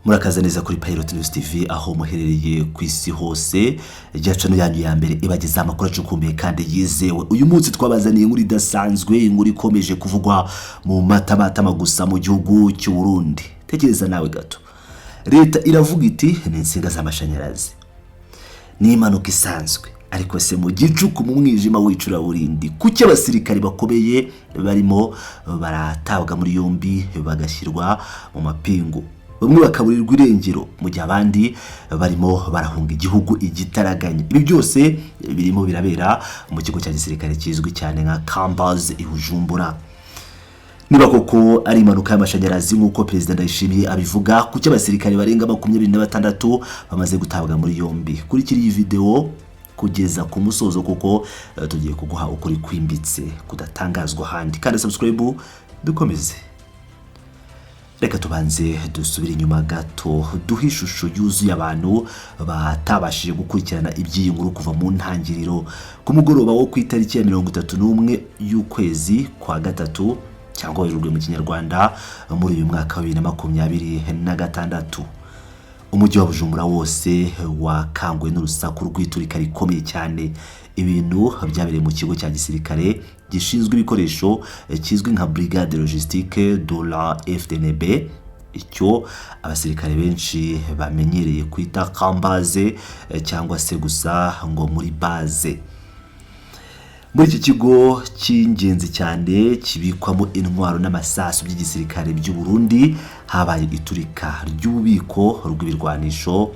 Murakaza neza kuri Pilot News TV aho muherereye ku isi hose. Ryacano yanyu ya mbere ibageza amakuru acukumbuye kandi yizewe. Uyu munsi twabazaniye inkuru idasanzwe, inkuru ikomeje kuvugwa mu matamatama gusa mu gihugu cy'u Burundi. Tekereza nawe gato. Leta iravuga iti ni insinga z'amashanyarazi. Ni impanuka isanzwe. Ariko se mu gicuku mu mwijima w'icuraburindi kuki abasirikari bakomeye barimo baratabwa muri yombi bagashyirwa mu mapingu, bamwe bakaburirwa irengero mu gihe abandi barimo barahunga igihugu igitaraganye. Ibi byose birimo birabera mu kigo cya gisirikare kizwi cyane nka Cambaze i Bujumbura. Niba koko ari impanuka y'amashanyarazi nk'uko Perezida Ndayishimiye abivuga, kuki abasirikari barenga 26 bamaze gutabwa muri yombi. Kurikira iyi video kugeza ku musozo kuko tugiye kuguha ukuri kwimbitse kudatangazwa handi. Kandi subscribe dukomeze. Reka tubanze dusubira inyuma gato duhe ishusho yuzuye abantu batabashije gukurikirana iby'iyi nkuru kuva mu ntangiriro. Ku mugoroba wo ku itariki ya 31 y'ukwezi kwa gatatu cyangwa Werurwe mu Kinyarwanda muri uyu mwaka wa 2026, umujyi wa Bujumbura wose wakangwe n'urusaku rw'iturika rikomeye cyane. Ibintu byabereye mu kigo cya gisirikare gishinzwe ibikoresho kizwi nka Brigade Logistique de la FDNB, icyo abasirikare benshi bamenyereye kwita Cambaze cyangwa se gusa ngo muri base. Muri iki kigo cy'ingenzi cyane kibikwamo intwaro n'amasasu by'igisirikare by'u Burundi habaye iturika ry'ububiko rw'ibirwanisho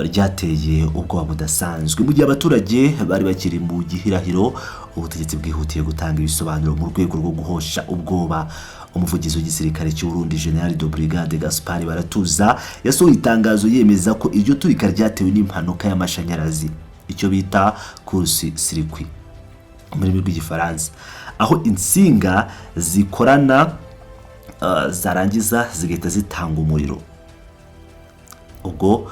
ryateye ubwoba budasanzwe. Mu gihe abaturage bari bakiri mu gihirahiro, ubutegetsi bwihutiye gutanga ibisobanuro mu rwego rwo guhosha ubwoba. Umuvugizi w'igisirikare cy'u Burundi General de Brigade Gaspard Baratuza yasohoye itangazo yemeza ko iryo turika ryatewe n'impanuka y'amashanyarazi, icyo bita court circuit muri rw'igifaransa, aho insinga zikorana zarangiza zigahita zitanga umuriro. Ubwo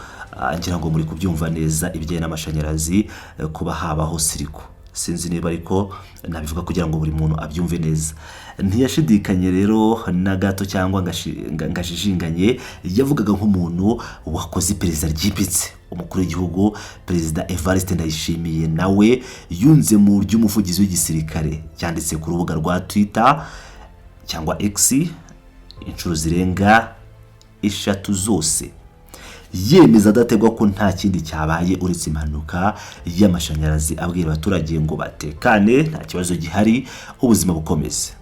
ngira ngo muri kubyumva neza ibijyanye n'amashanyarazi kuba habaho siriko. Sinzi niba ariko nabivuga kugira ngo buri muntu abyumve neza. Ntiyashidikanye rero na gato cyangwa ngashijinganye, yavugaga nk'umuntu wakoze iperereza ryimbitse. Umukuru w'igihugu Perezida Evariste Ndayishimiye nawe yunze mu ry'umuvugizi w'igisirikare cyanditse ku rubuga rwa Twitter cyangwa X inshuro zirenga 3 zose, yemeza adategwa ko nta kindi cyabaye uretse impanuka y'amashanyarazi, abwira abaturage ngo batekane nta kibazo gihari ubuzima bukomeze.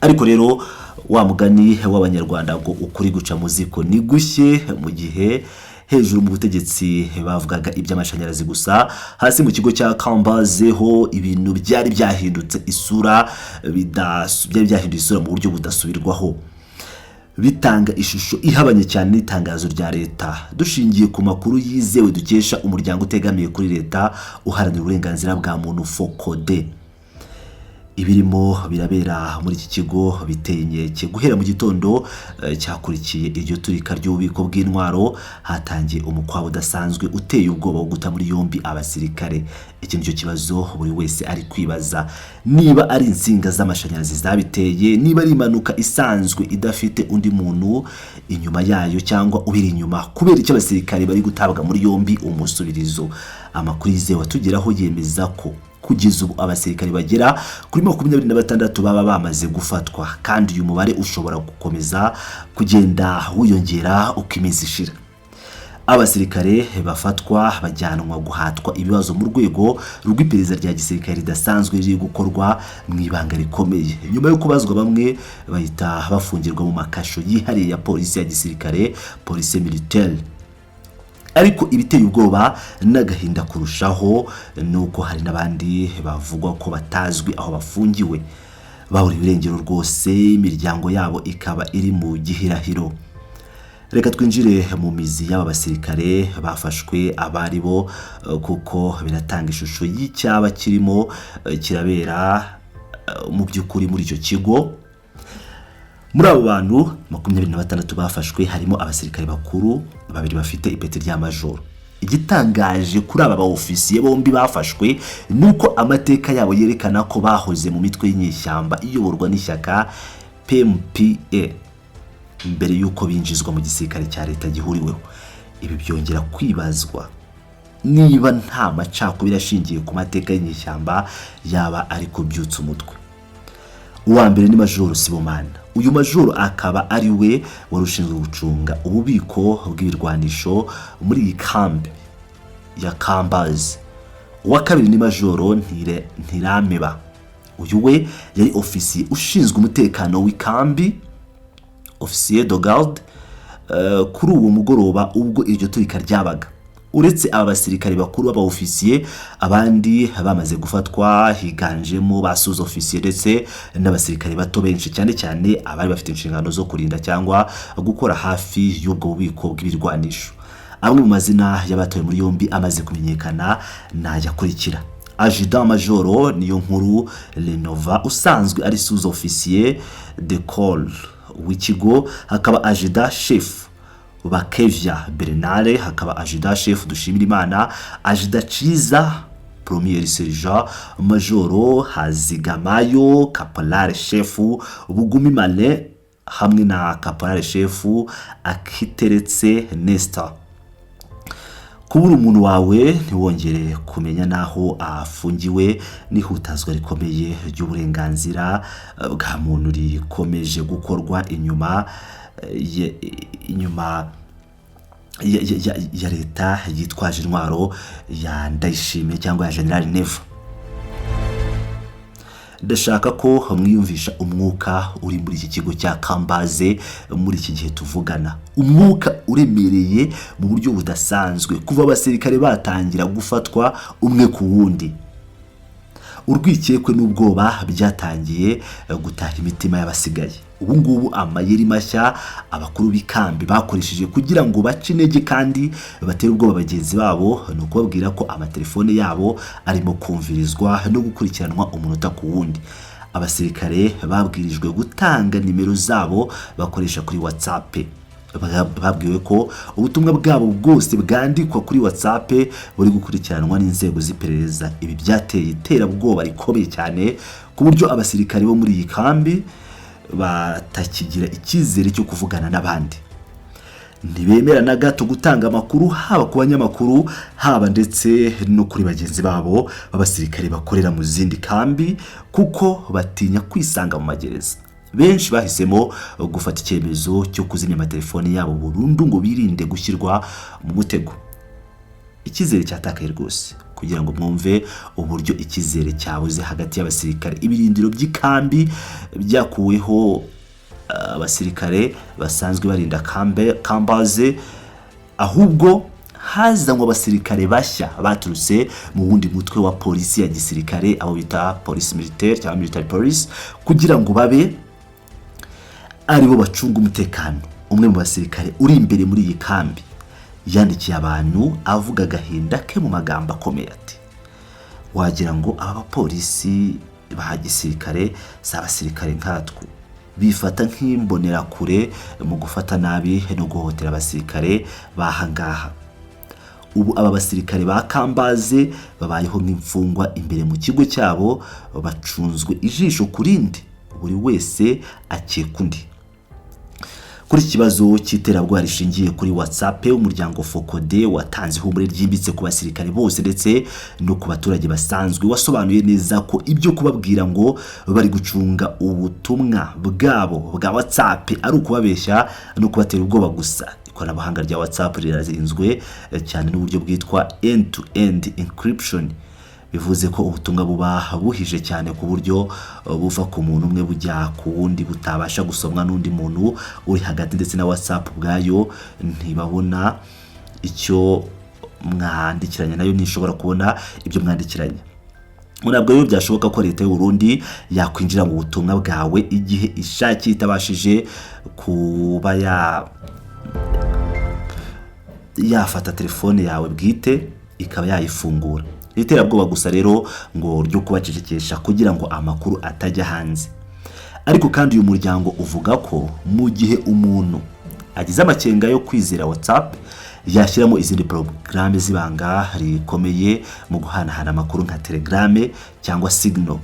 Ariko rero wa mugani w'abanyarwanda ngo ukuri guca muziko ni gushye, mu gihe hejuru mu butegetsi bavugaga iby'amashanyarazi gusa, hasi mu kigo cya Cambaze ho ibintu byari byahindutse isura, byahinduye isura mu buryo budasubirwaho, bitanga ishusho ihabanye cyane n'itangazo rya leta. Dushingiye ku makuru yizewe dukesha umuryango utegamiye kuri leta uharanira uburenganzira bwa muntu FOCODE, ibirimo birabera muri iki kigo biteye inkeke. Guhera mu gitondo cyakurikiye iryo turika ry'ububiko bw'intwaro hatangiye umukwabo udasanzwe uteye ubwoba wo guta muri yombi abasirikare. Iki nicyo kibazo buri wese ari kwibaza, niba ari insinga z'amashanyarazi zabiteye, niba ari impanuka isanzwe idafite undi muntu inyuma yayo cyangwa ubiri inyuma. Kubera icyo abasirikare bari gutabwa muri yombi umusubirizo. Amakuru yizewe atugeraho yemeza ko kugeza ubu abasirikari bagera kuri 26 baba bamaze gufatwa, kandi uyu mubare ushobora gukomeza kugenda wiyongera uko iminsi ishira. Abasirikare bafatwa bajyanwa guhatwa ibibazo mu rwego rw'iperereza rya gisirikare ridasanzwe riri gukorwa mu ibanga rikomeye. Nyuma yo kubazwa, bamwe bahita bafungirwa mu makasho yihariye ya polisi ya gisirikare, police militaire. Ariko ibiteye ubwoba n'agahinda kurushaho nuko hari n'abandi bavugwa ko batazwi aho bafungiwe, bahuri irengero rwose, imiryango yabo ikaba iri mu gihirahiro. Reka twinjire mu mizi y'aba basirikare bafashwe abari bo, kuko biratanga ishusho y'icyaba kirimo kirabera mu by'ukuri muri icyo kigo. Muri abo bantu 26 bafashwe harimo abasirikare bakuru babiri bafite ipeti rya major. Igitangaje kuri aba ofisiye bombi bafashwe nuko amateka yabo yerekana ko bahoze mu mitwe y'inyeshyamba iyoborwa n'ishyaka PMPA mbere y'uko binjizwa mu gisirikare cya leta gihuriweho. Ibi byongera kwibazwa niba nta macakubiri ashingiye ku mateka y'inyeshyamba yaba ari kubyutsa umutwe. Uwa mbere ni Majoro Sibomana. Uyu majoro akaba ari we wari ushinzwe gucunga ububiko bw'ibirwanisho muri iyi kambi ya Kambazi. Uwa kabiri ni Majoro Ntirameba. Uyu we yari ofisiye ushinzwe umutekano w'ikambi, ofisiye de garde. Kuri uwo mugoroba ubwo iryo turika ryabaga, uretse aba basirikare bakuru b'abaofisiye, abandi bamaze gufatwa higanjemo ba sous-officier ndetse n'abasirikare bato benshi, cyane cyane abari bafite inshingano zo kurinda cyangwa gukora hafi y'ubwo bubiko bw'ibirwanisho. Amwe mu mazina y'abatowe muri yombi amaze kumenyekana nayakurikira: Adjudant Majoro Niyonkuru Renova usanzwe ari sous-officier de corps w'ikigo, hakaba Adjudant Chef Bakevya Bernard, hakaba Adjudant Chef Dushimirimana, Adjudant Ciza Premier Sergeant Majoro Hazigamayo, Caporal Chef Bugumi Male hamwe na Caporal Chef Akiteretse Nestor. Kubura umuntu wawe ntiwongere kumenya naho afungiwe n'ihutazwa rikomeye ry'uburenganzira bwa muntu rikomeje gukorwa inyuma ya leta yitwaje intwaro ya Ndayishimiye cyangwa ya General Neva. Ndashaka ko mwiyumvisha umwuka uri muri iki kigo cya Kambaze muri iki gihe tuvugana. Umwuka uremereye mu buryo budasanzwe kuva abasirikare batangira gufatwa umwe ku wundi. Urwikekwe n'ubwoba byatangiye gutaha imitima y'abasigaye. Ubu ngubu amayeri mashya abakuru b'ikambi bakoresheje kugira ngo bace intege kandi batere ubwoba bagenzi babo no kubabwira ko amatelefone yabo arimo kumvirizwa no gukurikiranwa umunota ku wundi. Abasirikare babwirijwe gutanga nimero zabo bakoresha kuri WhatsApp. Babwiwe ko ubutumwa bwabo bwose bwandikwa kuri WhatsApp buri gukurikiranwa n'inzego z'iperereza. Ibi byateye iterabwoba rikomeye cyane ku buryo abasirikare bo muri iyi kambi batakigira icyizere cyo kuvugana n'abandi. Ntibemera na gato gutanga amakuru haba ku banyamakuru haba ndetse no kuri bagenzi babo b'abasirikare bakorera mu zindi kambi kuko batinya kwisanga mu magereza. Benshi bahisemo gufata icyemezo cyo kuzimya amatelefone yabo burundu ngo birinde gushyirwa mu mutego. Icyizere cyatakaye rwose. Kugira ngo mwumve uburyo icyizere cyabuze hagati y'abasirikare, ibirindiro by'ikambi byakuweho abasirikare basanzwe barinda Kambaze, ahubwo hazanywe abasirikare bashya baturutse mu wundi mutwe wa polisi ya gisirikare, abo bita police militaire cyangwa military police, kugira ngo babe aribo bacunga umutekano. Umwe mu basirikare uri imbere muri iyi kambi yandikiye abantu avuga agahinda ke mu magambo akomeye ati: wagira ngo aba bapolisi ba gisirikare si abasirikare nkatwe, bifata nk'imbonera kure mu gufata nabi no guhotera abasirikare bahangaha. Ubu aba basirikare ba Kambaze babayeho nk'imfungwa imbere mu kigo cyabo, bacunzwe ijisho kurindi, buri wese akeka undi. Kuri kibazo cy'iterabwoba rishingiye kuri WhatsApp, umuryango Focode watanze ihumure ryimbitse ku basirikare bose ndetse no ku baturage basanzwe. Wasobanuye neza ko ibyo kubabwira ngo bari gucunga ubutumwa bwabo bwa WhatsApp ari ukubabeshya no kubatera ubwoba gusa. Ikoranabuhanga rya WhatsApp rirazinzwe cyane n'uburyo bwitwa end-to-end encryption. Bivuze ko ubutumwa buba buhije cyane ku buryo buva ku muntu umwe bujya ku wundi, butabasha gusomwa n'undi muntu uri hagati, ndetse na WhatsApp ubwayo ntibabona icyo mwandikiranye, nayo ntishobora kubona ibyo mwandikiranye. Ntabwo rero byashoboka ko leta y'u Burundi yakwinjira mu butumwa bwawe igihe ishakiye itabashije kuba yafata telefone yawe bwite ikaba yayifungura. Iterabwoba gusa rero ngo ryo kubacecekesha kugira ngo amakuru atajya hanze. Ariko kandi uyu muryango uvuga ko mu gihe umuntu agize amakenga yo kwizera WhatsApp, yashyiramo izindi porogaramu z'ibanga rikomeye mu guhanahana amakuru nka Telegram cyangwa Signal.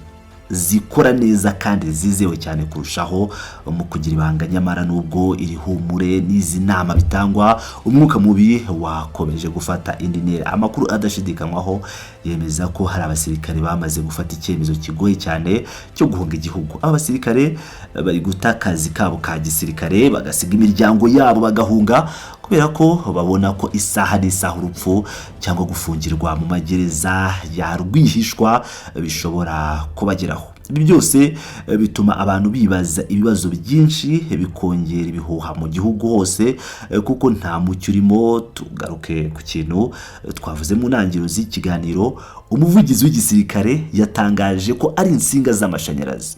zikora neza kandi zizewe cyane kurushaho mu kugira ibanga, nyamara nubwo iri humure n'izi nama bitangwa, umwuka mubi wakomeje gufata indi ntera. Amakuru adashidikanywaho yemeza ko hari abasirikare bamaze gufata icyemezo kigoye cyane cyo guhunga igihugu. Abasirikare bari guta akazi kabo ka gisirikare bagasiga imiryango yabo bagahunga kubera ko babona ko isaha n'isaha urupfu cyangwa gufungirwa mu magereza ya rwihishwa bishobora kubageraho. Ibi byose bituma abantu bibaza ibibazo byinshi, bikongera ibihuha mu gihugu hose kuko nta mucyo urimo. Tugaruke ku kintu twavuze mu ntangiriro z'ikiganiro. Umuvugizi w'igisirikare yatangaje ko ari insinga z'amashanyarazi.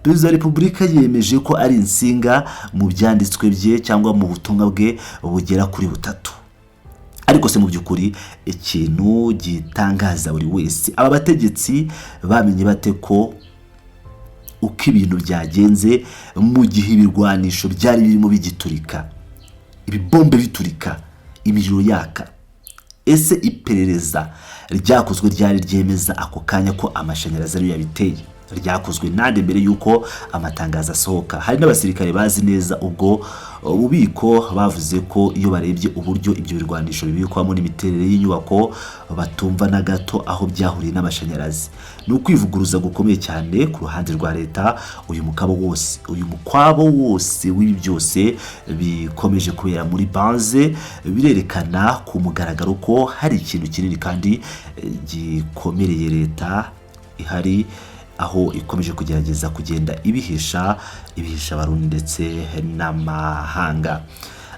Perezida wa Repubulika yemeje ko ari insinga mu byanditswe bye cyangwa mu butumwa bwe bugera kuri 3. Ariko se mu by'ukuri ikintu gitangaza buri wese, aba bategetsi bamenye bate ko uko ibintu byagenze mu gihe ibirwanisho byari birimo bigiturika, ibibombe biturika, imiriro yaka? Ese iperereza ryakozwe ryari ryemeza ako kanya ko amashanyarazi ariyo yabiteye? Ryakozwe nande mbere yuko amatangazo asohoka? Hari n'abasirikare bazi neza ubwo ububiko bavuze ko iyo barebye uburyo ibyo birwanisho bibikwamo n'imiterere y'inyubako batumva na gato aho byahuriye n'amashanyarazi. Ni ukwivuguruza gukomeye cyane ku ruhande rwa leta. Uyu mukwabo wose w'ibi byose bikomeje kubera muri banze birerekana ku mugaragaro ko hari ikintu kinini kandi gikomereye leta ihari, aho ikomeje kugerageza kugenda ibihisha Abarundi ndetse n'amahanga.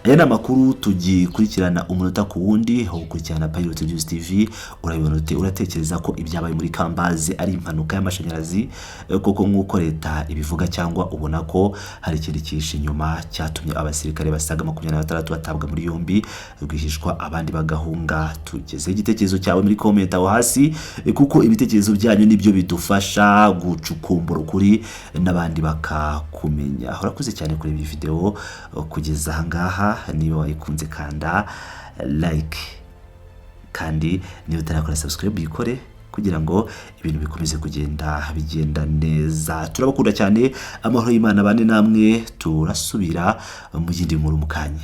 Aya ni amakuru tugikurikirana umunota ku wundi, aho gukurikirana Pilot News TV. Urabibona uratekereza ko ibyabaye muri Kambazi ari impanuka y'amashanyarazi koko nk'uko leta ibivuga, cyangwa ubona ko hari ikindi cyishe inyuma cyatumye abasirikare basaga 26 batabwa muri yombi rwihishwa abandi bagahunga? Tugeze igitekerezo cyawe muri comment aho hasi, kuko ibitekerezo byanyu nibyo bidufasha gucukumbura ukuri n'abandi bakakumenya. Urakoze cyane kuri iyi video kugeza ahangaha. Niba wayikunze kanda like, kandi niba utarakora subscribe yikore kugira ngo ibintu bikomeze bigenda neza. Turabakunda cyane, amahoro y'Imana bane namwe. Turasubira mu yindi nkuru mu kanya.